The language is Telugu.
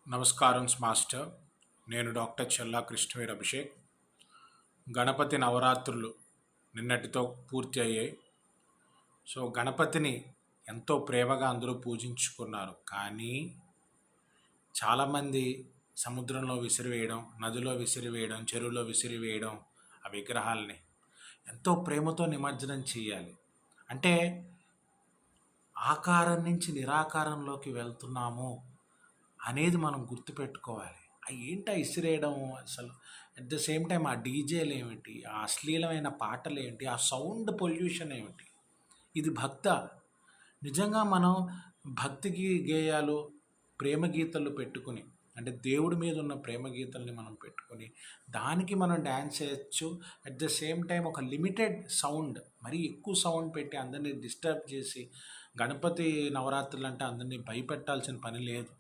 నమస్కారం మాస్టర్. నేను డాక్టర్ చెల్లా కృష్ణవీర్ అభిషేక్. గణపతి నవరాత్రులు నిన్నటితో పూర్తి అయ్యాయి. సో గణపతిని ఎంతో ప్రేమగా అందరూ పూజించుకున్నారు. కానీ చాలామంది సముద్రంలో విసిరివేయడం, నదిలో విసిరివేయడం, చెరువులో విసిరివేయడం ఆ విగ్రహాలని ఎంతో ప్రేమతో నిమజ్జనం చేయాలి. అంటే ఆకారం నుంచి నిరాకారంలోకి వెళ్తున్నాము అనేది మనం గుర్తుపెట్టుకోవాలి. ఏంటి ఇసిరేయడం అసలు? అట్ ద సేమ్ టైం ఆ డీజేలు ఏమిటి, ఆ అశ్లీలమైన పాటలు ఏంటి, ఆ సౌండ్ పొల్యూషన్ ఏమిటి? ఇది భక్త? నిజంగా మనం భక్తికి గేయాలు, ప్రేమ గీతలు పెట్టుకుని, అంటే దేవుడి మీద ఉన్న ప్రేమ గీతల్ని మనం పెట్టుకొని దానికి మనం డ్యాన్స్ చేయొచ్చు. అట్ ద సేమ్ టైం ఒక లిమిటెడ్ సౌండ్, మరీ ఎక్కువ సౌండ్ పెట్టి అందరినీ డిస్టర్బ్ చేసి, గణపతి నవరాత్రులు అంటే అందరినీ భయపెట్టాల్సిన పని లేదు.